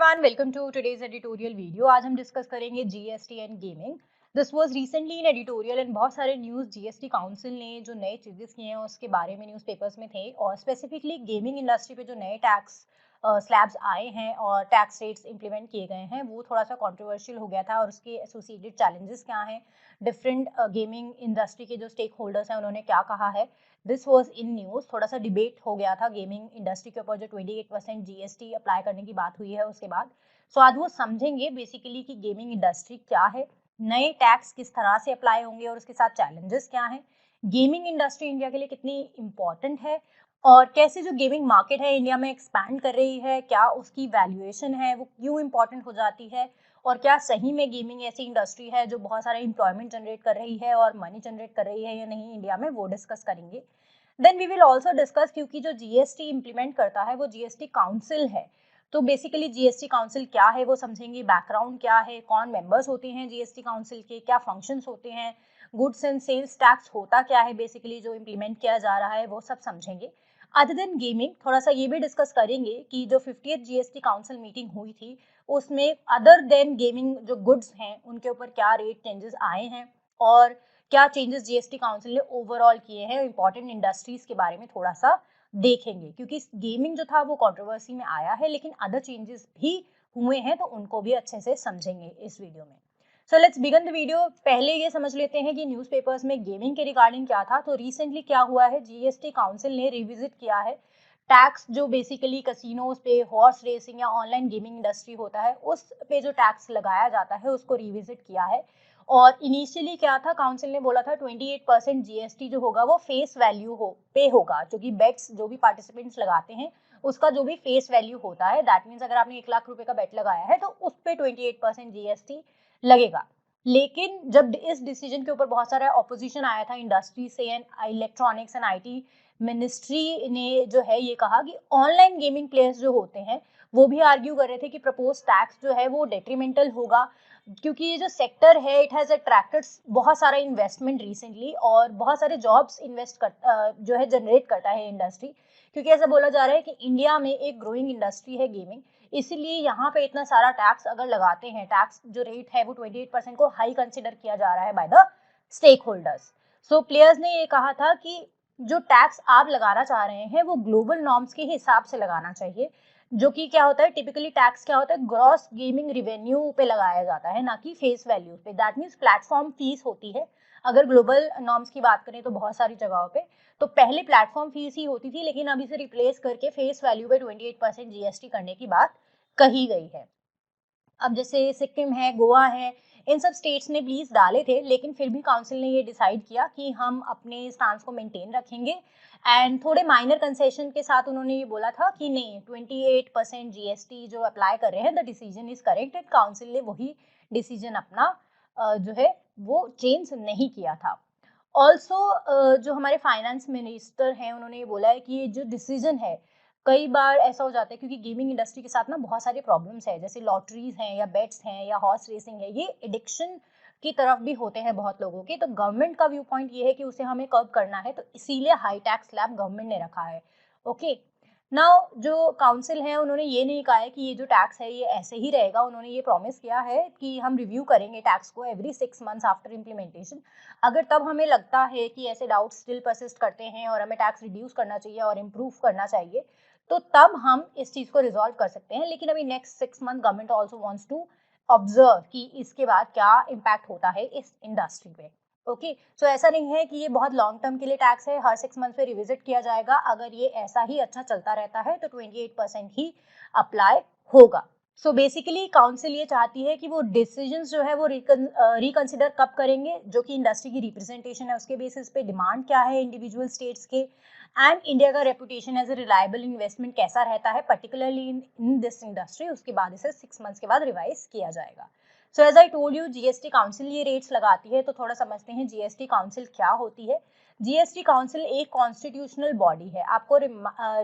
Everyone, welcome to today's editorial video. आज हम discuss करेंगे GST and gaming. This was recently in editorial and बहुत सारे news GST council ने जो नए चेंजेस किए हैं उसके बारे में न्यूज़पेपर्स में थे, और स्पेसिफिकली गेमिंग इंडस्ट्री पे जो नए टैक्स स्लैब्स आए हैं और टैक्स रेट्स इंप्लीमेंट किए गए हैं वो थोड़ा सा कंट्रोवर्शियल हो गया था, और उसके एसोसिएटेड चैलेंजेस क्या हैं, डिफरेंट गेमिंग इंडस्ट्री के जो स्टेक होल्डर्स हैं उन्होंने क्या कहा है। This was in news. थोड़ा सा डिबेट हो गया था गेमिंग इंडस्ट्री के ऊपर जो 28% जीएसटी अप्लाई करने की बात हुई है उसके बाद। सो आज वो समझेंगे बेसिकली कि गेमिंग इंडस्ट्री क्या है, नए टैक्स किस तरह से अप्लाई होंगे और उसके साथ चैलेंजेस क्या हैं, गेमिंग इंडस्ट्री इंडिया के लिए कितनी इम्पॉर्टेंट है, और कैसे जो गेमिंग मार्केट है इंडिया में एक्सपैंड कर रही है, क्या उसकी वैल्यूएशन है वो क्यों इम्पॉर्टेंट हो जाती है, और क्या सही में गेमिंग ऐसी इंडस्ट्री है जो बहुत सारा एम्प्लॉयमेंट जनरेट कर रही है और मनी जनरेट कर रही है या नहीं इंडिया में, वो डिस्कस करेंगे। Then we will also discuss, क्योंकि जो जीएसटी इंप्लीमेंट करता है वो जीएसटी काउंसिल है, तो बेसिकली जीएसटी काउंसिल क्या है वो समझेंगे, बैकग्राउंड क्या है, कौन मेंबर्स होते हैं जीएसटी काउंसिल के, क्या फंक्शंस होते हैं, गुड्स एंड सेल्स टैक्स होता क्या है बेसिकली जो इंप्लीमेंट किया जा रहा है, वो सब समझेंगे। अदर देन गेमिंग थोड़ा सा ये भी डिस्कस करेंगे कि जो 50th जीएसटी काउंसिल मीटिंग हुई थी उसमें अदर देन गेमिंग जो गुड्स हैं उनके ऊपर क्या रेट चेंजेस आए हैं, और क्या चेंजेस जीएसटी काउंसिल ने ओवरऑल किए हैं, इंपॉर्टेंट इंडस्ट्रीज के बारे में थोड़ा सा देखेंगे, क्योंकि गेमिंग जो था वो कंट्रोवर्सी में आया है लेकिन अदर चेंजेस भी हुए हैं तो उनको भी अच्छे से समझेंगे इस वीडियो में। So let's begin the video. पहले ये समझ लेते हैं कि न्यूज़पेपर्स में गेमिंग के रिगार्डिंग क्या था। तो रिसेंटली क्या हुआ है, जीएसटी काउंसिल ने रिविजिट किया है टैक्स जो बेसिकली कसिनोज पे, हॉर्स रेसिंग या ऑनलाइन गेमिंग इंडस्ट्री होता है उस पे जो टैक्स लगाया जाता है उसको रिविजिट किया है। और इनिशियली क्या था, काउंसिल ने बोला था 28% जीएसटी जो होगा वो फेस वैल्यू पे होगा, जो कि बेट्स जो भी पार्टिसिपेंट्स लगाते हैं उसका जो भी फेस वैल्यू होता है, दैट मीन्स अगर आपने 1 लाख रुपए का बेट लगाया है तो उस पे 28% जीएसटी लगेगा। लेकिन जब इस डिसीजन के ऊपर बहुत सारा ऑपोजिशन आया था इंडस्ट्री से and electronics and IT ministry ने जो है ये कहा कि ऑनलाइन गेमिंग प्लेयर्स जो होते हैं वो भी आर्ग्यू कर रहे थे कि प्रपोज टैक्स जो है वो डेट्रीमेंटल होगा, क्योंकि ये जो सेक्टर है इट हैज अट्रैक्टेड बहुत सारा इन्वेस्टमेंट रिसेंटली और बहुत सारे जॉब्स जो है जनरेट करता है इंडस्ट्री, क्योंकि ऐसा बोला जा रहा है कि इंडिया में एक ग्रोइंग इंडस्ट्री है गेमिंग, इसीलिए यहाँ पे इतना सारा टैक्स अगर लगाते हैं, टैक्स जो रेट है वो 28% को हाई कंसिडर किया जा रहा है by the stakeholders. So players ने ये कहा था कि जो टैक्स आप लगाना चाह रहे हैं वो ग्लोबल नॉर्म्स के हिसाब से लगाना चाहिए, जो कि क्या होता है, टिपिकली टैक्स क्या होता है, ग्रॉस गेमिंग रिवेन्यू पे लगाया जाता है ना कि फेस वैल्यू पे, दैट मीन्स प्लेटफॉर्म फीस होती है। अगर ग्लोबल नॉर्म्स की बात करें तो बहुत सारी जगहों पे तो पहले प्लेटफॉर्म फीस ही होती थी, लेकिन अब इसे रिप्लेस करके फेस वैल्यू पे 28% जीएसटी करने की बात कही गई है। अब जैसे सिक्किम है, गोवा है, इन सब स्टेट्स ने प्लीज डाले थे लेकिन फिर भी काउंसिल ने ये डिसाइड किया कि हम अपने स्टांस को मेंटेन रखेंगे, एंड थोड़े माइनर कंसेशन के साथ उन्होंने ये बोला था कि नहीं, 28% जीएसटी जो अप्लाई कर रहे हैं the decision is correct, and council ने वही डिसीजन अपना जो है वो चेंज नहीं किया था। ऑल्सो जो हमारे फाइनेंस मिनिस्टर हैं उन्होंने ये बोला है कि ये जो डिसीजन है, कई बार ऐसा हो जाता है क्योंकि गेमिंग इंडस्ट्री के साथ ना बहुत सारे प्रॉब्लम्स है, जैसे लॉटरीज हैं या बेट्स हैं या हॉर्स रेसिंग है, ये एडिक्शन की तरफ भी होते हैं बहुत लोगों के, तो गवर्नमेंट का व्यू पॉइंट ये है कि उसे हमें कर्ब करना है, तो इसीलिए हाई टैक्स स्लैब गवर्नमेंट ने रखा है। ओके, नाउ जो काउंसिल है उन्होंने ये नहीं कहा है कि ये जो टैक्स है ये ऐसे ही रहेगा, उन्होंने ये प्रॉमिस किया है कि हम रिव्यू करेंगे टैक्स को एवरी 6 मंथ्स आफ्टर इम्प्लीमेंटेशन। अगर तब हमें लगता है कि ऐसे डाउट स्टिल परसिस्ट करते हैं और हमें टैक्स रिड्यूस करना चाहिए और इम्प्रूव करना चाहिए, तो तब हम इस चीज को रिजॉल्व कर सकते हैं, लेकिन अभी next 6 month government also wants to observe कि इसके बाद क्या इम्पैक्ट होता है इस इंडस्ट्री पे। ओके, सो ऐसा नहीं है कि ये बहुत लॉन्ग टर्म के लिए टैक्स है, हर 6 मंथ पे रिविजिट किया जाएगा, अगर ये ऐसा ही अच्छा चलता रहता है तो 28% ही अप्लाई होगा। सो बेसिकली काउंसिल ये चाहती है कि वो डिसीजंस जो है वो रिकंसिडर कब करेंगे, जो कि इंडस्ट्री की रिप्रेजेंटेशन है उसके बेसिस पे, डिमांड क्या है इंडिविजुअल स्टेट्स के, एंड इंडिया का reputation as a reliable investment कैसा रहता है पर्टिकुलरली इन दिस इंडस्ट्री, उसके बाद इसे 6 मंथ्स के बाद रिवाइज किया जाएगा। So as I told you, GST council ये रेट्स लगाती है, तो थोड़ा समझते हैं जीएसटी काउंसिल क्या होती है। जीएसटी काउंसिल एक कॉन्स्टिट्यूशनल बॉडी है, आपको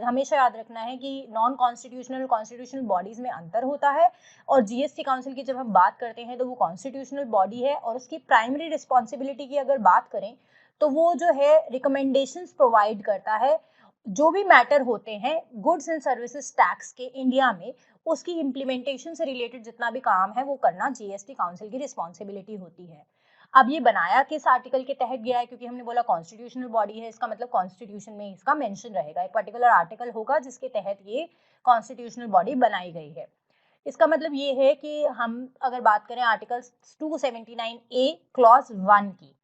हमेशा याद रखना है कि नॉन कॉन्स्टिट्यूशनल कॉन्स्टिट्यूशनल बॉडीज में अंतर होता है, और जीएसटी काउंसिल की जब हम बात करते हैं तो वो कॉन्स्टिट्यूशनल बॉडी है, और उसकी प्राइमरी रिस्पॉन्सिबिलिटी की अगर बात करें तो वो जो है रिकमेंडेशंस प्रोवाइड करता है, जो भी मैटर होते हैं गुड्स एंड सर्विसेज टैक्स के इंडिया में उसकी इम्प्लीमेंटेशन से रिलेटेड जितना भी काम है वो करना जीएसटी काउंसिल की रिस्पॉन्सिबिलिटी होती है। अब ये बनाया किस आर्टिकल के तहत गया है, क्योंकि हमने बोला कॉन्स्टिट्यूशनल बॉडी है, इसका मतलब कॉन्स्टिट्यूशन में इसका मेंशन रहेगा, एक पर्टिकुलर आर्टिकल होगा जिसके तहत ये कॉन्स्टिट्यूशनल बॉडी बनाई गई है। इसका मतलब ये है कि हम अगर बात करें आर्टिकल 279A क्लॉज 1 की,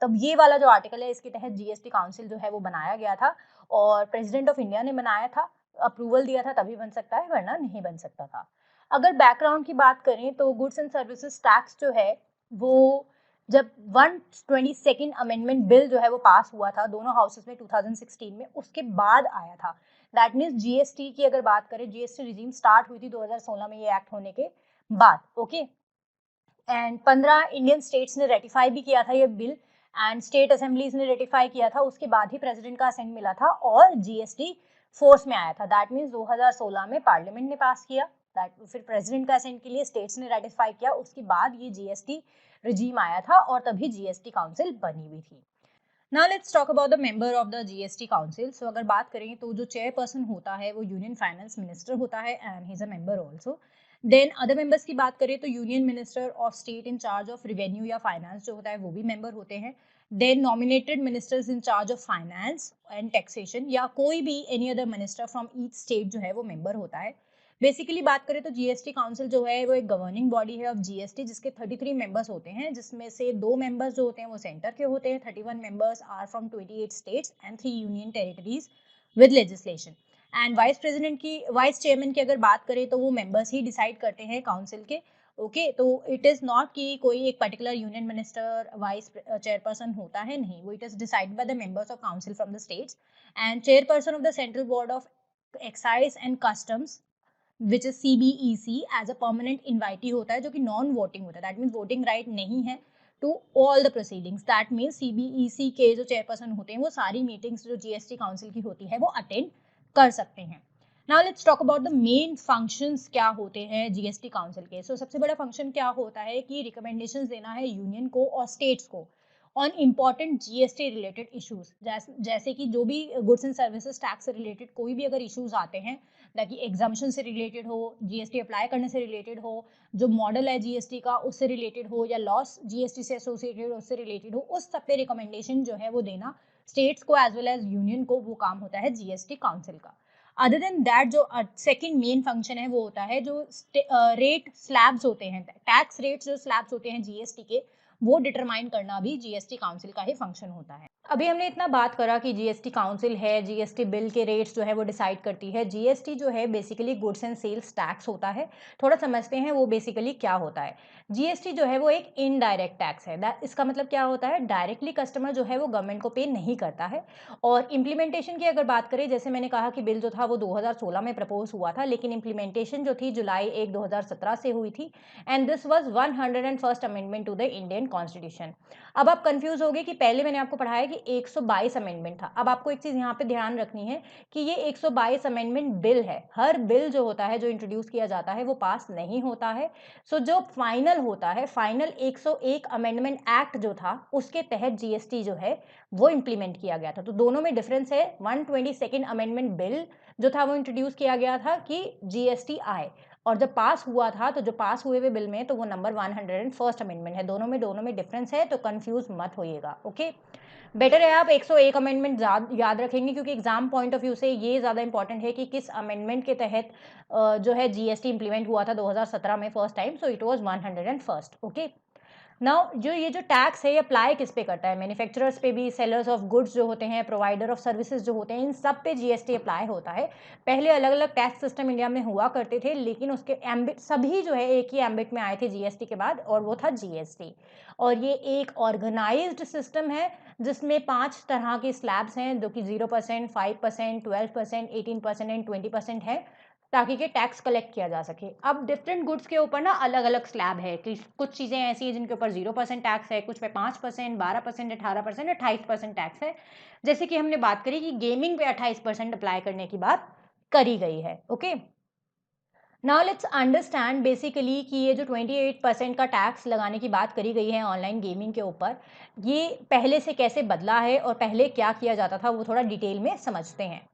तब ये वाला जो आर्टिकल है इसके तहत जीएसटी काउंसिल जो है वो बनाया गया था और प्रेसिडेंट ऑफ इंडिया ने बनाया था, अप्रूवल दिया था तभी बन सकता है, वरना नहीं बन सकता था। अगर बैकग्राउंड की बात करें तो गुड्स एंड सर्विसेज टैक्स जो है वो जब 122nd अमेंडमेंट बिल जो है वो पास हुआ था दोनों हाउसेस में 2016 में, उसके बाद आया था। दैट मीन्स जीएसटी की अगर बात करें, जीएसटी रिजीम स्टार्ट हुई थी 2016 में ये एक्ट होने के बाद। ओके, एंड 15 इंडियन स्टेट्स ने रेटिफाई भी किया था ये बिल एंड स्टेट असेंबलीज ने रेटिफाई किया था, उसके बाद ही प्रेसिडेंट का असेंट मिला था और जीएसटी फोर्स में आया था। दैट मीन्स 2016 में पार्लियामेंट ने पास किया, दैट फिर प्रेसिडेंट का असेंट के लिए स्टेट्स ने रेटिफाई किया, उसके बाद ये जीएसटी रिजीम आया था और तभी जीएसटी काउंसिल बनी हुई थी। Now let's talk about the member of the GST council. So अगर बात करें तो जो चेयरपर्सन होता है वो यूनियन फाइनेंस मिनिस्टर होता है and he is a member also. Then other members की बात करें तो union minister of state in charge of revenue या फाइनेंस जो होता है वो भी मेंबर होते हैं। Then nominated ministers in charge of finance and taxation या कोई भी any other minister from each state जो है वो मेंबर होता है। बेसिकली बात करें तो जीएसटी काउंसिल जो है वो एक गवर्निंग बॉडी है ऑफ जीएसटी जिसके 33 मेंबर्स होते हैं, जिसमें से 2 मेंबर्स जो होते हैं वो सेंटर के होते हैं, 31 members are from 28 states and 3 union territories with legislation. And vice chairman की अगर बात करें तो वो मेंबर्स ही डिसाइड करते हैं काउंसिल के। ओके, तो इट इज नॉट कि कोई एक particular union minister vice chairperson होता है, नहीं, वो it is decided by the members of council from the states. And chairperson of the central board of excise and customs which is CBEC as a permanent invitee होता है, जो कि non voting होता है, दैट मीन्स वोटिंग राइट नहीं है to all the proceedings. That means CBEC के जो चेयरपर्सन होते हैं वो सारी मीटिंग्स जो जीएसटी काउंसिल की होती है वो अटेंड कर सकते हैं। Now let's talk about the main functions क्या होते हैं जीएसटी काउंसिल के। सो सबसे बड़ा फंक्शन क्या होता है कि रिकमेंडेशंस देना है यूनियन को और स्टेट्स को on important GST related issues, जैसे कि जो भी गुड्स एंड सर्विसेज टैक्स से रिलेटेड कोई भी अगर इश्यूज आते हैं, ताकि एग्जाम्पशन से रिलेटेड हो, जीएसटी अप्लाई करने से रिलेटेड हो, जो मॉडल है जीएसटी का उससे रिलेटेड हो, या लॉस जीएसटी से एसोसिएटेड उससे रिलेटेड हो, उस सब पे रिकमेंडेशन जो है वो देना स्टेट्स को एज वेल एज यूनियन को, वो काम होता है जीएसटी काउंसिल का। अदर देन दैट जो सेकंड मेन फंक्शन है वो होता है जो रेट स्लैब्स होते हैं, टैक्स रेट्स जो स्लैब्स होते हैं जीएसटी के, वो डिटरमाइन करना भी जीएसटी काउंसिल का ही फंक्शन होता है। अभी हमने इतना बात करा कि जीएसटी काउंसिल है, जीएसटी बिल के रेट्स जो है वो डिसाइड करती है। जीएसटी जो है basically goods and sales tax होता है। थोड़ा समझते हैं वो बेसिकली क्या होता है। जीएसटी जो है वो एक इनडायरेक्ट टैक्स है। इसका मतलब क्या होता है, डायरेक्टली कस्टमर जो है वो गवर्नमेंट को पे नहीं करता है। और इम्प्लीमेंटेशन की अगर बात करें, जैसे मैंने कहा कि बिल जो था वो 2016 में प्रपोज हुआ था, लेकिन इम्प्लीमेंटेशन जो थी जुलाई 1 2017 से हुई थी and this was 101st amendment to the Indian constitution. अब आप कंफ्यूज हो गए कि पहले मैंने आपको पढ़ाया कि 122 अमेंडमेंट था। अब आपको एक चीज यहाँ पे ध्यान रखनी है कि ये 122 अमेंडमेंट बिल है। हर बिल जो होता है, जो इंट्रोड्यूस किया जाता है, वो पास नहीं होता है। सो जो फाइनल होता है, फाइनल 101 अमेंडमेंट एक्ट जो था, उसके तहत जीएसटी जो है वो इंप्लीमेंट किया गया था। तो दोनों में डिफरेंस है। 122nd अमेंडमेंट बिल जो था वो इंट्रोड्यूस किया गया था कि जीएसटी आए, और जब पास हुआ था, तो जो पास हुए हुए बिल में तो वो नंबर 101st अमेंडमेंट है। दोनों में डिफरेंस है, तो कंफ्यूज मत होइएगा। ओके, बेटर है आप 101 अमेंडमेंट याद रखेंगे, क्योंकि एग्जाम पॉइंट ऑफ व्यू से ये ज़्यादा इंपॉर्टेंट है कि किस अमेंडमेंट के तहत जो है जीएसटी इंप्लीमेंट हुआ था 2017 में first time. So it was 101st। Okay, now ये जो टैक्स है ये अप्लाई किस पे करता है, मैन्युफैक्चरर्स पे भी, सेलर्स ऑफ गुड्स जो होते हैं, प्रोवाइडर ऑफ सर्विसेज जो होते हैं, इन सब पे जीएसटी अप्लाई होता है। पहले अलग अलग टैक्स सिस्टम इंडिया में हुआ करते थे, लेकिन उसके एम्बिट सभी जो है एक ही एम्बिट में आए थे जीएसटी के बाद, और वो था जीएसटी। और ये एक ऑर्गेनाइज्ड सिस्टम है जिसमें 5 तरह के स्लैब्स हैं, जो कि 0%, 5%, 12%, 18% एंड 20% है, ताकि के टैक्स कलेक्ट किया जा सके। अब डिफरेंट गुड्स के ऊपर ना अलग अलग स्लैब है कि कुछ चीज़ें ऐसी हैं जिनके ऊपर 0% टैक्स है, कुछ पे 5%, 12%, 18%, 28% टैक्स है। जैसे कि हमने बात करी कि गेमिंग पे 28% अप्लाई करने की बात करी गई है। Okay, now let's understand basically कि ये जो 28% का टैक्स लगाने की बात करी गई है ऑनलाइन गेमिंग के ऊपर, ये पहले से कैसे बदला है और पहले क्या किया जाता था, वो थोड़ा डिटेल में समझते हैं।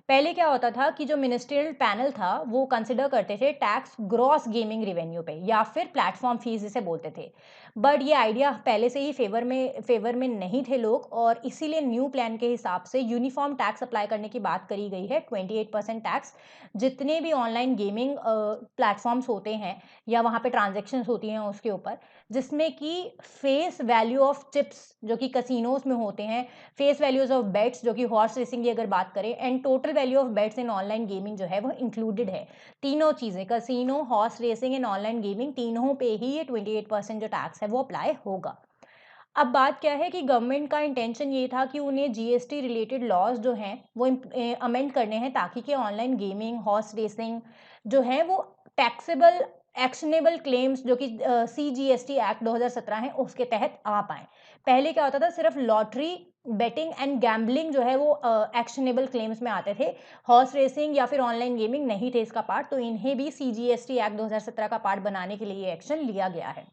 पहले क्या होता था कि जो मिनिस्ट्रियल पैनल था वो कंसिडर करते थे टैक्स ग्रॉस गेमिंग रेवेन्यू पे या फिर प्लेटफॉर्म फीस जिसे बोलते थे। बट ये आइडिया पहले से ही फेवर में नहीं थे लोग, और इसीलिए न्यू प्लान के हिसाब से यूनिफॉर्म टैक्स अप्लाई करने की बात करी गई है। 28% टैक्स जितने भी ऑनलाइन गेमिंग प्लेटफॉर्म्स होते हैं या वहाँ पे ट्रांजेक्शन्स होती हैं उसके ऊपर, जिसमें कि फेस वैल्यू ऑफ चिप्स जो कि कसिनोज में होते हैं, फेस वैल्यूज ऑफ बेट्स जो कि हॉर्स रेसिंग की अगर बात करें, and total value of bets in online gaming जो है वो इंक्लूडेड है। तीनों चीज़ें, casino, horse racing and online gaming, तीनों पे ही ये 28% जो टैक्स है वो अप्लाई होगा। अब बात क्या है कि गवर्नमेंट का इंटेंशन ये था कि उन्हें जीएसटी रिलेटेड लॉज जो हैं वो अमेंड करने हैं, ताकि कि ऑनलाइन गेमिंग, हॉर्स रेसिंग जो है वो टैक्सेबल एक्शनेबल क्लेम्स जो कि सीजीएसटी एक्ट 2017 है उसके तहत आ पाए। पहले क्या होता था, सिर्फ लॉटरी, बेटिंग एंड गैम्बलिंग जो है वो एक्शनेबल क्लेम्स में आते थे। हॉर्स रेसिंग या फिर ऑनलाइन गेमिंग नहीं थे इसका पार्ट, तो इन्हें भी सीजीएसटी एक्ट 2017 का पार्ट बनाने के लिए एक्शन लिया गया है।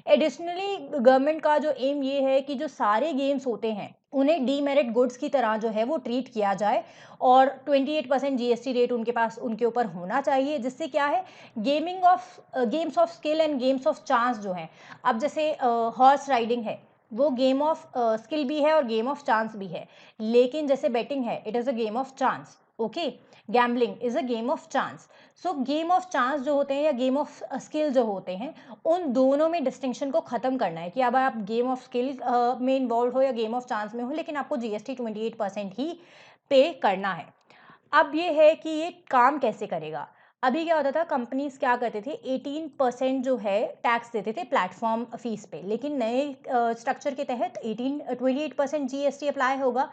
एडिशनली गवर्नमेंट का जो एम ये है कि जो सारे गेम्स होते हैं उन्हें डीमेरिट गुड्स की तरह जो है वो ट्रीट किया जाए, और 28% जीएसटी रेट उनके पास उनके ऊपर होना चाहिए, जिससे क्या है, games of skill and games of chance जो है, अब जैसे हॉर्स राइडिंग है वो गेम ऑफ स्किल भी है और गेम ऑफ चांस भी है, लेकिन जैसे बेटिंग है it is a game of chance, okay, gambling is a game of chance. So game of chance जो होते हैं या गेम ऑफ स्किल जो होते हैं, उन दोनों में डिस्टिंक्शन को ख़त्म करना है कि अब आप गेम ऑफ स्किल में इन्वॉल्व हो या गेम ऑफ चांस में हो, लेकिन आपको जीएसटी 28% ही पे करना है। अब ये है कि ये काम कैसे करेगा। अभी क्या होता था, कंपनीज क्या करते थे, 18% जो है टैक्स देते थे प्लेटफॉर्म फीस पे, लेकिन नए स्ट्रक्चर के तहत 28% जीएसटी अप्लाई होगा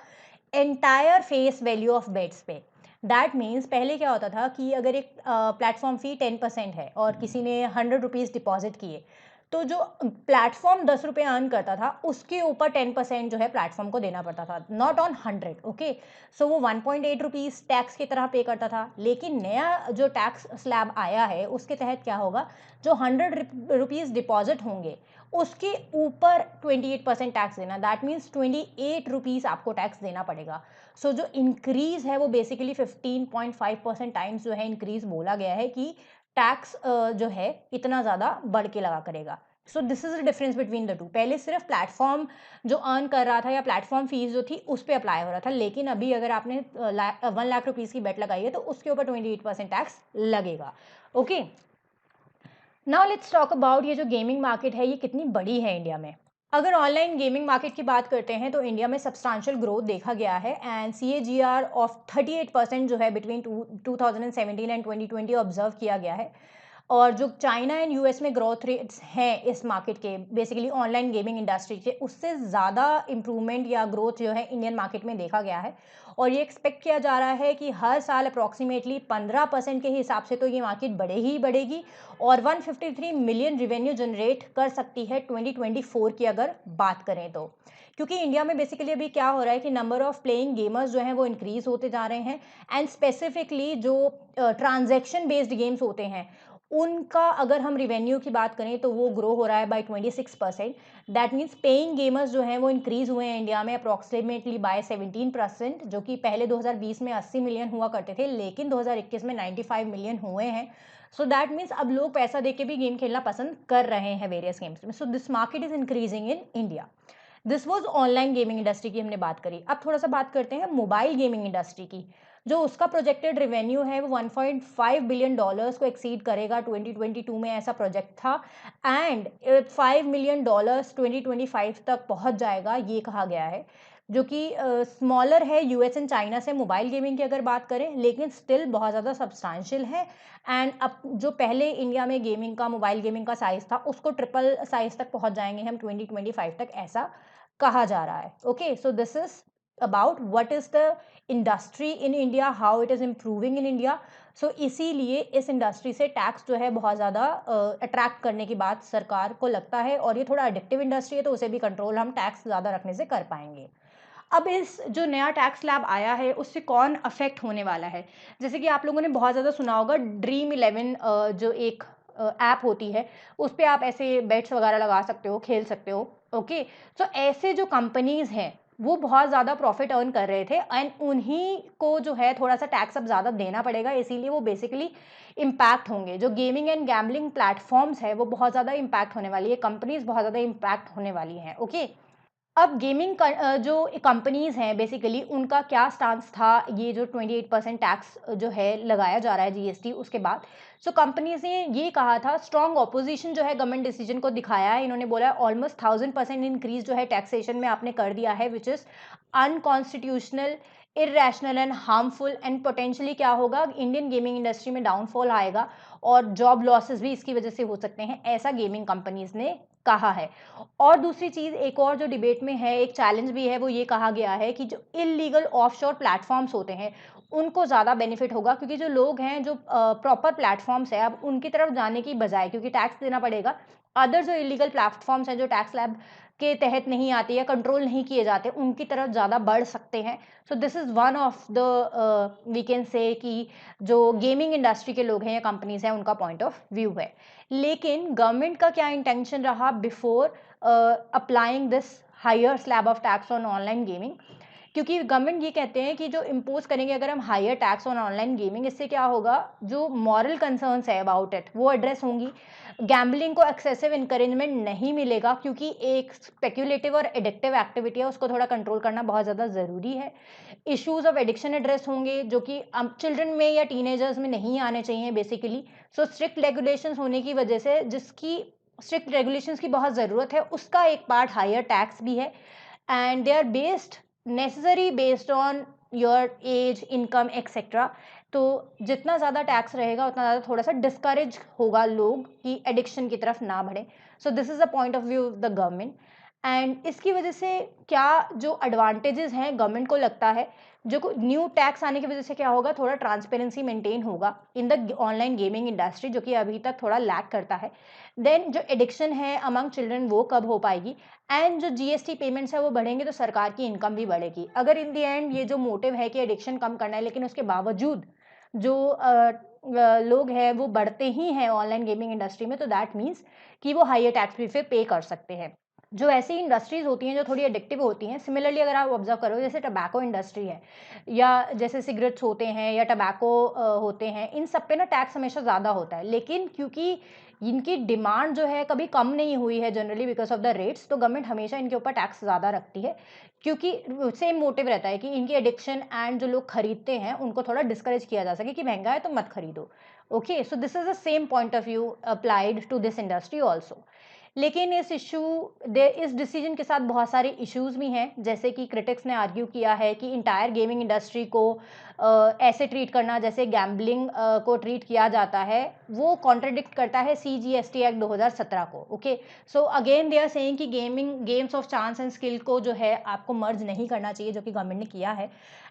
entire face value of bets पे। दैट मीन्स पहले क्या होता था कि अगर एक प्लेटफॉर्म फ़ी 10% है और किसी ने 100 रुपीज़ डिपॉजिट किए, तो जो प्लेटफॉर्म 10 रुपये अर्न करता था उसके ऊपर 10% जो है प्लेटफॉर्म को देना पड़ता था, नॉट ऑन 100, ओके। सो वो 1.8 रुपीज़ टैक्स की तरह पे करता था। लेकिन नया जो टैक्स स्लैब आया है उसके तहत क्या होगा, जो 100 रुपीज़ डिपॉजिट होंगे उसके ऊपर 28% टैक्स देना, दैट मीन्स 28 रुपीज़ आपको टैक्स देना पड़ेगा। सो जो इंक्रीज़ है वो बेसिकली 15.5% टाइम्स जो है इंक्रीज़ बोला गया है कि टैक्स जो है इतना ज़्यादा बढ़ के लगा करेगा। सो this is the difference between the two. पहले सिर्फ प्लेटफॉर्म जो अर्न कर रहा था या प्लेटफॉर्म फीस जो थी उस पे अप्लाई हो रहा था, लेकिन अभी अगर आपने 1 लाख रुपीज़ की बेट लगाई है तो उसके ऊपर 28% टैक्स लगेगा, okay. Now let's talk about ये जो गेमिंग मार्केट है ये कितनी बड़ी है इंडिया में। अगर ऑनलाइन गेमिंग मार्केट की बात करते हैं तो इंडिया में सब्सटेंशियल ग्रोथ देखा गया है, एंड CAGR ऑफ 38% जो है बिटवीन 2017 एंड 2020 ऑब्जर्व किया गया है। और जो चाइना एंड यूएस में ग्रोथ रेट्स हैं इस मार्केट के, बेसिकली ऑनलाइन गेमिंग इंडस्ट्री के, उससे ज़्यादा इम्प्रूवमेंट या ग्रोथ जो है इंडियन मार्केट में देखा गया है। और ये एक्सपेक्ट किया जा रहा है कि हर साल अप्रॉक्सीमेटली 15% के हिसाब से तो ये मार्केट बढ़े ही बढ़ेगी, और 153 मिलियन रिवेन्यू जनरेट कर सकती है 2024 की अगर बात करें तो। क्योंकि इंडिया में बेसिकली अभी क्या हो रहा है कि नंबर ऑफ प्लेइंग गेमर्स जो हैं वो इंक्रीज होते जा रहे हैं, एंड स्पेसिफिकली जो ट्रांजैक्शन बेस्ड गेम्स होते हैं उनका अगर हम रिवेन्यू की बात करें तो वो ग्रो हो रहा है by 26%। That means paying gamers जो हैं वो इंक्रीज हुए हैं इंडिया में अप्रॉक्सीमेटली बाय 17%, जो कि पहले 2020 में 80 मिलियन हुआ करते थे, लेकिन 2021 में 95 मिलियन हुए हैं। सो दैट मीन्स अब लोग पैसा दे के भी गेम खेलना पसंद कर रहे हैं वेरियस गेम्स में। So this market is increasing in India. This was online gaming industry की हमने बात करी। अब थोड़ा सा बात करते हैं मोबाइल गेमिंग इंडस्ट्री की। जो उसका प्रोजेक्टेड रेवेन्यू है वो 1.5 बिलियन डॉलर्स को एक्सीड करेगा 2022 में, ऐसा प्रोजेक्ट था, एंड 5 मिलियन डॉलर्स 2025 तक पहुंच जाएगा ये कहा गया है, जो कि स्मॉलर है यूएस एंड चाइना से मोबाइल गेमिंग की अगर बात करें, लेकिन स्टिल बहुत ज़्यादा सब्सटैंशियल है। एंड अब जो पहले इंडिया में गेमिंग का, मोबाइल गेमिंग का साइज़ था उसको ट्रिपल साइज़ तक पहुंच जाएंगे हम 2025 तक, ऐसा कहा जा रहा है, okay. So this is about what is the industry in India, how it is improving in India. So इसीलिए इस इंडस्ट्री से टैक्स जो है बहुत ज़्यादा अट्रैक्ट करने की बात सरकार को लगता है, और ये थोड़ा एडिक्टिव इंडस्ट्री है तो उसे भी कंट्रोल हम टैक्स ज़्यादा रखने से कर पाएंगे। अब इस जो नया टैक्स स्लैब आया है उससे कौन अफेक्ट होने वाला है, जैसे कि आप लोगों ने बहुत ज़्यादा सुना होगा ड्रीम 11 जो एक ऐप होती है, उस पे आप ऐसे बेट्स वगैरह लगा सकते हो, खेल सकते हो, ओके। सो ऐसे जो कंपनीज हैं वो बहुत ज़्यादा प्रॉफिट अर्न कर रहे थे एंड उन्हीं को जो है थोड़ा-सा टैक्स अब ज़्यादा देना पड़ेगा, इसीलिए वो बेसिकली इम्पैक्ट होंगे। जो गेमिंग एंड गैम्बलिंग प्लेटफ़ॉर्म्स है, वो बहुत ज़्यादा इम्पैक्ट होने वाली है, कंपनीज़ बहुत ज़्यादा इम्पैक्ट होने वाली हैं, ओके? अब जो कंपनीज़ हैं बेसिकली उनका क्या स्टांस था ये जो 28% टैक्स जो है लगाया जा रहा है जीएसटी उसके बाद। सो कंपनीज़ ने ये कहा था, स्ट्रॉन्ग ऑपोज़िशन जो है गवर्नमेंट डिसीजन को दिखाया है। इन्होंने बोला ऑलमोस्ट 1000% इंक्रीज़ जो है टैक्सेशन में आपने कर दिया है, which is unconstitutional, irrational and harmful and potentially क्या होगा, इंडियन गेमिंग इंडस्ट्री में डाउनफॉल आएगा और जॉब लॉसेस भी इसकी वजह से हो सकते हैं, ऐसा गेमिंग कंपनीज़ ने कहा है। और दूसरी चीज़ एक और जो डिबेट में है, एक चैलेंज भी है, वो ये कहा गया है कि जो इल्लीगल ऑफशोर प्लेटफ़ॉर्म्स होते हैं, उनको ज़्यादा बेनिफिट होगा क्योंकि जो लोग हैं, जो प्रॉपर प्लेटफ़ॉर्म्स हैं, अब उनकी तरफ जाने की बजाय क्योंकि टैक्स देना पड़ेगा, अदर जो इल्लीगल प्लेटफ़ॉर्म्स हैं, जो टैक्स स्लैब के तहत नहीं आते या कंट्रोल नहीं किए जाते, उनकी तरफ ज़्यादा बढ़ सकते हैं। So this is one of the we can say कि जो गेमिंग इंडस्ट्री के लोग हैं या कंपनीज़ हैं, उनका पॉइंट ऑफ व्यू है। लेकिन गवर्नमेंट का क्या इंटेंशन रहा before applying this higher slab of tax on online gaming, क्योंकि गवर्नमेंट ये कहते हैं कि जो इम्पोज करेंगे अगर हम higher tax on online gaming, इससे क्या होगा, जो मॉरल कंसर्न्स है अबाउट इट वो एड्रेस होंगी। गैम्बलिंग को एक्सेसिव इंकरेजमेंट नहीं मिलेगा क्योंकि एक स्पेक्यूलेटिव और एडिक्टिव एक्टिविटी है, उसको थोड़ा कंट्रोल करना बहुत ज़्यादा ज़रूरी है। इश्यूज ऑफ एडिक्शन एड्रेस होंगे जो कि चिल्ड्रन में या टीनेजर्स में नहीं आने चाहिए बेसिकली। सो स्ट्रिक्ट रेगुलेशंस होने की वजह से, जिसकी स्ट्रिक्ट रेगुलेशंस की बहुत ज़रूरत है, उसका एक पार्ट हायर टैक्स भी है and they are based necessary based on your age, income etcetera. तो जितना ज़्यादा टैक्स रहेगा उतना ज़्यादा थोड़ा-सा डिस्करेज होगा लोग कि एडिक्शन की तरफ ना बढ़ें। सो this is the point of view of the government and इसकी वजह से क्या जो एडवांटेजेस हैं गवर्नमेंट को लगता है, जो न्यू टैक्स आने की वजह से क्या होगा, थोड़ा ट्रांसपेरेंसी मेंटेन होगा in the online gaming industry, जो कि अभी तक थोड़ा लैक करता है। देन जो एडिक्शन है अमंग चिल्ड्रन वो कब हो पाएगी एंड जो जीएसटी पेमेंट्स है वो बढ़ेंगे तो सरकार की इनकम भी बढ़ेगी। अगर इन द एंड ये जो मोटिव है कि एडिक्शन कम करना है, लेकिन उसके बावजूद जो लोग हैं वो बढ़ते ही हैं ऑनलाइन गेमिंग इंडस्ट्री में, तो दैट मीन्स कि वो हायर टैक्स भी फिर पे कर सकते हैं। जो ऐसी इंडस्ट्रीज़ होती हैं जो थोड़ी एडिक्टिव होती हैं, सिमिलरली अगर आप ऑब्ज़र्व करो, जैसे टबैको इंडस्ट्री है या जैसे सिगरेट्स होते हैं या टबैको होते हैं, इन सब पे ना टैक्स हमेशा ज़्यादा होता है। लेकिन क्योंकि इनकी डिमांड जो है कभी कम नहीं हुई है generally because of the rates, तो गवर्नमेंट हमेशा इनके ऊपर टैक्स ज़्यादा रखती है। क्योंकि सेम मोटिव रहता है कि इनकी एडिक्शन एंड जो लोग खरीदते हैं, उनको थोड़ा डिस्करेज किया जा सके कि महँगा है तो मत खरीदो। Okay, so this is the same point of view applied to this industry also. लेकिन इस डिसीजन के साथ बहुत सारे इश्यूज भी हैं, जैसे कि क्रिटिक्स ने आर्ग्यू किया है कि इंटायर गेमिंग इंडस्ट्री को ऐसे ट्रीट करना जैसे गैम्बलिंग को ट्रीट किया जाता है, वो कॉन्ट्रडिक्ट करता है सीजीएसटी एक्ट 2017 को। Okay, so again they are saying कि games of chance and skill को जो है आपको मर्ज नहीं करना चाहिए, जो कि गवर्नमेंट ने किया है।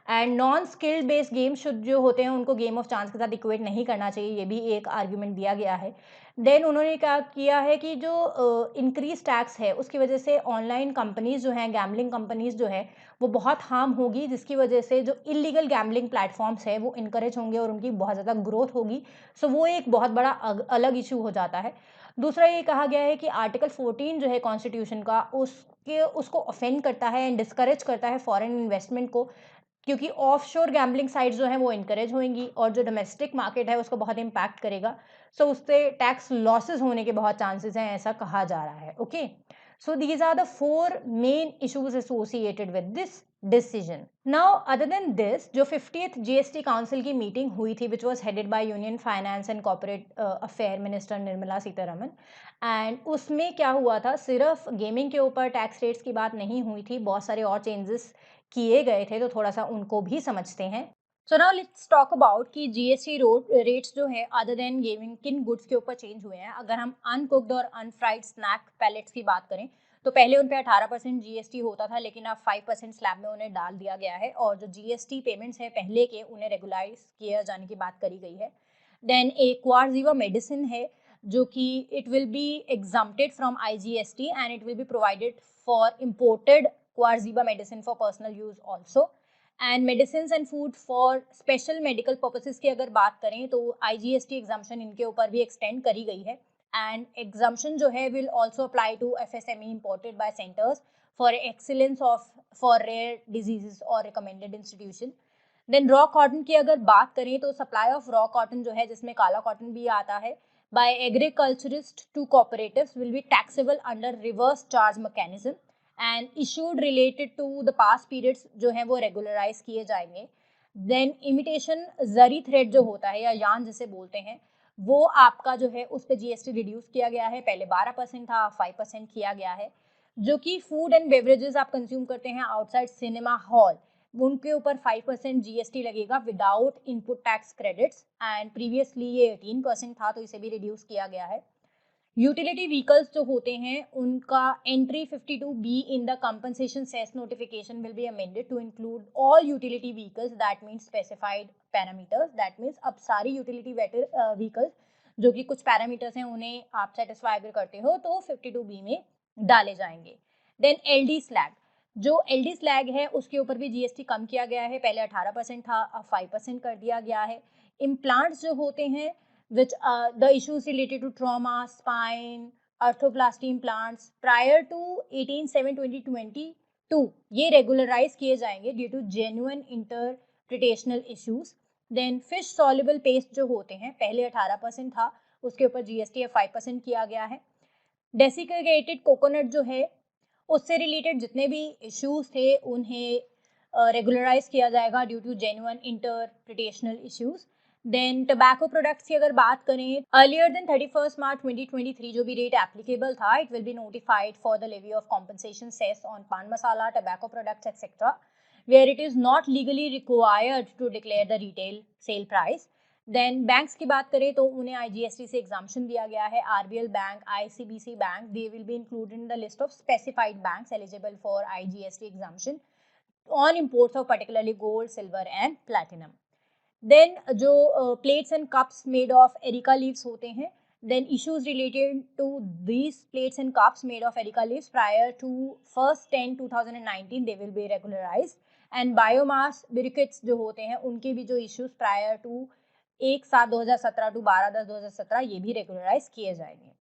And non skilled based games जो होते हैं उनको गेम ऑफ चांस के साथ इक्वेट नहीं करना चाहिए, ये भी एक आर्ग्यूमेंट दिया गया है। देन उन्होंने क्या किया है कि जो इंक्रीज टैक्स है उसकी वजह से ऑनलाइन कंपनीज जो हैं, गैम्बलिंग कंपनीज जो हैं, वो बहुत हार्म होगी, जिसकी वजह से जो इलीगल गैम्बलिंग प्लेटफॉर्म्स है वो इनकरेज होंगे और उनकी बहुत ज़्यादा ग्रोथ होगी। सो वो एक बहुत बड़ा अलग इशू हो जाता है। दूसरा ये कहा गया है कि आर्टिकल 14 जो है कॉन्स्टिट्यूशन का, उसके उसको ऑफेंड करता है एंड डिस्करेज करता है फॉरेन इन्वेस्टमेंट को, क्योंकि ऑफशोर गैम्बलिंग साइट्स जो हैं वो एनकरेज होंगी और जो डोमेस्टिक मार्केट है उसको बहुत इम्पैक्ट करेगा। सो उससे टैक्स लॉसेस होने के बहुत चांसेस हैं, ऐसा कहा जा रहा है। Okay, so these are the 4 main issues associated with this decision. Now other than this, जो 50th जीएसटी काउंसिल की मीटिंग हुई थी which was headed by union finance and corporate affair minister Nirmala Sitharaman, and उसमें क्या हुआ था, सिर्फ गेमिंग के ऊपर टैक्स रेट्स की बात नहीं हुई थी, बहुत सारे और चेंजेस किए गए थे, तो थोड़ा-सा उनको भी समझते हैं। So now let's talk about कि जीएसटी रेट्स जो है अदर देन गेमिंग किन गुड्स के ऊपर चेंज हुए हैं। अगर हम अनकुक्ड और अनफ्राइड स्नैक पैलेट्स की बात करें, तो पहले उन पे 18% जीएसटी होता था, लेकिन अब 5% स्लैब में उन्हें डाल दिया गया है और जो जीएसटी पेमेंट्स हैं पहले के, उन्हें रेगुलाइज़ किया जाने की बात करी गई है। देन एक क्वारजीवा मेडिसिन है, जो कि it will be exempted from IGST and it will be provided for imported क्वारजीबा medicine for personal use also. And medicine and food for special medical purposes की अगर बात करें तो आईजीएसटी एग्जाम्पशन इनके ऊपर भी एक्सटेंड करी गई है एंड एग्जाम्पशन जो है will also apply to FSME imported by centres for excellence of for rare diseases or recommended institution. Then raw cotton की अगर बात करें तो सप्लाई ऑफ रॉ कॉटन जो है, जिसमें काला कॉटन भी आता है, by agriculturist to cooperatives will be taxable under reverse charge mechanism and issued related to the past periods जो है वो रेगुलराइज किए जाएंगे. देन इमिटेशन जरी थ्रेड जो होता है या यान जिसे बोलते हैं, वो आपका जो है उस पर जीएसटी रिड्यूस किया गया है. पहले 12% था, 5% किया गया है. जो कि फूड एंड बेवरेजेस आप कंज्यूम करते हैं आउटसाइड सिनेमा हॉल, उनके ऊपर 5% जीएसटी लगेगा without input tax credits. And previously ये 18% था, तो इसे भी रिड्यूस किया गया है. यूटिलिटी व्हीकल्स जो होते हैं उनका entry 52B in the compensation cess notification will be amended to include all utility vehicles that means specified parameters. That means अब सारी यूटिलिटी व्हीकल्स जो कि कुछ पैरामीटर्स हैं उन्हें आप सेटिस्फाई अगर करते हो तो 52B में डाले जाएंगे. देन एलडी स्लैग, जो एलडी स्लैग है उसके ऊपर भी जीएसटी कम किया गया है. पहले 18% था, अब 5% कर दिया गया है. इम्प्लांट्स जो होते हैं which the issues related to trauma, spine, arthroplasty implants prior to 18/7/2022 ये रेगुलराइज किए जाएंगे due to genuine interpretational issues. Then fish soluble paste जो होते हैं, पहले 18% था, उसके ऊपर जीएसटी 5% किया गया है. डेसिकेटेड कोकोनट जो है उससे रिलेटेड जितने भी इश्यूज थे उन्हें रेगुलराइज किया जाएगा due to genuine interpretational issues. Then tobacco products की अगर बात करें, अर्लियर देन 31 मार्च 2023 जो भी रेट एप्लीकेबल था, it will be notified for the levy of compensation cess on pan masala, tobacco products etcetera, where it is not legally required to declare the retail sale price. Then banks की बात करें तो उन्हें IGST से exemption दिया गया है. RBL bank, ICBC bank, they will be included in the list of specified banks eligible for IGST exemption on imports of particularly gold, silver and platinum. Then जो plates and cups made of areca leaves होते हैं, then issues related to these plates and cups made of erica leaves prior to 1st 10/2019 they will be regularized. and biomass briquettes जो होते हैं उनके भी जो issues prior to 1/7/2017 to 12/10/2017 ये भी रेगुलराइज किए जाएंगे.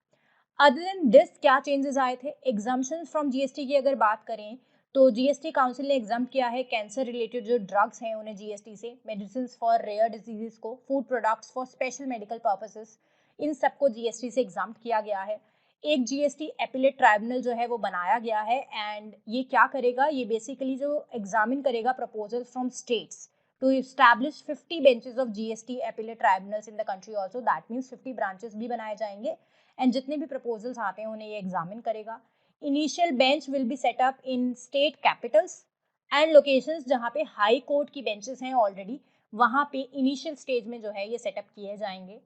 अदर देन दिस क्या चेंजेस आए थे? एग्जाम्पशंस फ्रॉम जीएसटी की अगर बात करें तो जीएसटी काउंसिल ने एग्जाम किया है कैंसर रिलेटेड जो ड्रग्स हैं उन्हें जीएसटी से, मेडिसिन फॉर रेयर डिजीजेस को, food products for special medical purposes, इन सबको जीएसटी से एग्जाम किया गया है. एक जीएसटी एपिलेट ट्राइब्यूनल जो है वो बनाया गया है. एंड ये क्या करेगा? ये बेसिकली जो एग्जामिन करेगा proposal from states to establish 50 benches of GST appellate tribunals in the country also. That means 50 branches भी बनाए जाएंगे एंड जितने भी प्रपोजल्स आते हैं उन्हें ये एग्जामिन करेगा. Initial bench will be set up in state Capitals and locations जहाँ पे हाई कोर्ट की बेंचेस हैं ऑलरेडी, वहाँ पे इनिशियल स्टेज में जो है ये सेटअप किए जाएंगे.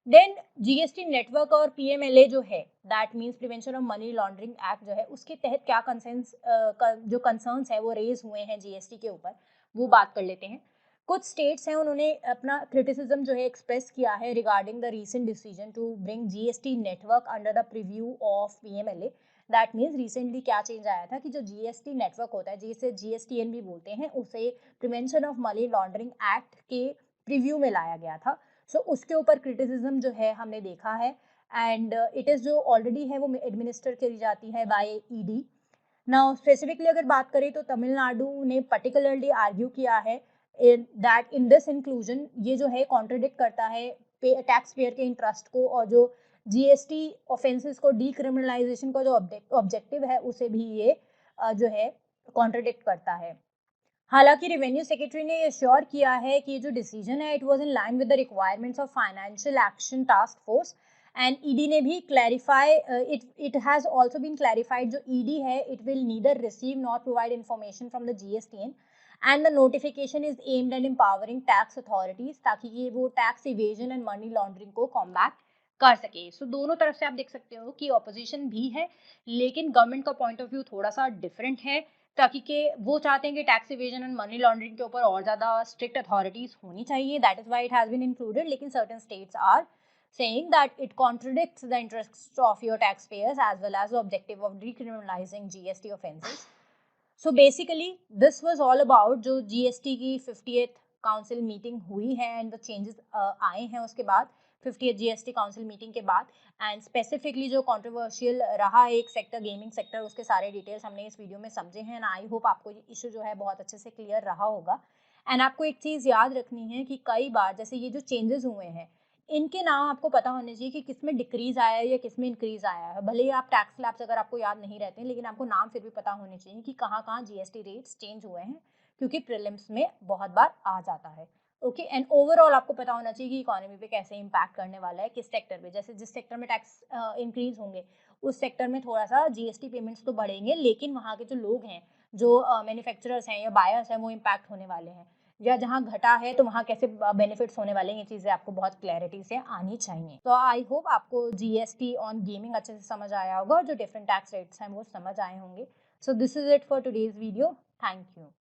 देन जीएसटी नेटवर्क और पीएमएलए जो है, that means prevention of money laundering act जो है, उसके तहत क्या जो कंसर्न्स है वो रेज हुए हैं जीएसटी के ऊपर, वो बात कर लेते हैं. कुछ स्टेट्स हैं उन्होंने अपना क्रिटिसिज्म जो है एक्सप्रेस किया है regarding the recent decision to bring GST network under the preview of PMLA. That means recently क्या चेंज आया था कि जो जीएसटी नेटवर्क होता है, जिसे जीएसटीएन भी बोलते हैं, उसे prevention of money laundering act के प्रीव्यू में लाया गया था. सो उसके ऊपर क्रिटिसिज्म जो है हमने देखा है. एंड इट इज़ जो ऑलरेडी है वो एडमिनिस्टर करी जाती है बाय ईडी. नाउ स्पेसिफिकली अगर बात करें तो तमिलनाडु ने पर्टिकुलरली आर्ग्यू किया है दैट इन दिस इंक्लूजन ये जो है कॉन्ट्रडिक्ट करता है टैक्स पेयर के इंटरेस्ट को, और जो जीएसटी ऑफेंसेस को डीक्रिमिनलाइजेशन का जो ऑब्जेक्टिव है उसे भी ये जो है कॉन्ट्रडिक्ट करता है. हालांकि रेवेन्यू सेक्रेटरी ने ये श्योर किया है कि ये जो डिसीजन है it was in line with the requirements of financial action task force. And ED ने भी clarify it has also been clarified, जो ईडी है it will neither receive not provide information from the GSTN and the notification is aimed at empowering tax authorities, ताकि ये वो tax evasion and money laundering को combat कर सके. सो दोनों तरफ से आप देख सकते हो कि ऑपोजिशन भी है, लेकिन गवर्नमेंट का पॉइंट ऑफ व्यू थोड़ा सा डिफरेंट है, ताकि के वो चाहते हैं कि tax evasion and money laundering के ऊपर और ज़्यादा स्ट्रिक्ट अथॉरिटीज होनी चाहिए. That is why it has been included. लेकिन certain states are saying that it contradicts the interests of your taxpayers as well as the objective of decriminalizing GST offenses. So basically this was all about जो GST की 50th council meeting हुई है and the changes आए हैं उसके बाद. 50th GST council meeting के बाद। एंड स्पेसिफिकली जो कंट्रोवर्शियल रहा एक सेक्टर, गेमिंग सेक्टर, उसके सारे डिटेल्स हमने इस वीडियो में समझे हैं। आई होप आपको ये इशू जो है बहुत अच्छे से क्लियर रहा होगा। एंड आपको एक चीज़ याद रखनी है कि कई बार जैसे ये जो चेंजेस हुए हैं, इनके नाम आपको पता होने चाहिए कि किस में डिक्रीज आया है या किस में इंक्रीज आया है। भले ही आप टैक्स स्लैब्स अगर आपको याद नहीं रहते हैं, लेकिन आपको नाम फिर भी पता होने चाहिए कि कहाँ कहाँ जीएसटी रेट्स चेंज हुए हैं, क्योंकि प्रीलिम्स में बहुत बार आ जाता है। ओके, एंड ओवरऑल आपको पता होना चाहिए कि इकोनॉमी पे कैसे इम्पैक्ट करने वाला है, किस सेक्टर पे। जैसे जिस सेक्टर में टैक्स इंक्रीज होंगे, उस सेक्टर में थोड़ा सा जीएसटी पेमेंट्स तो बढ़ेंगे, लेकिन वहाँ के जो लोग हैं, जो मैन्युफैक्चरर्स हैं या बायर्स हैं, वो इम्पैक्ट होने वाले हैं। या जहाँ घटा है तो वहाँ कैसे बेनिफिट्स होने वाले हैं, ये चीज़ें आपको बहुत क्लैरिटी से आनी चाहिए। तो आई होप आपको जीएसटी ऑन गेमिंग अच्छे से समझ आया होगा और जो डिफरेंट टैक्स रेट्स हैं वो समझ आए होंगे। सो this is it for today's video. Thank you.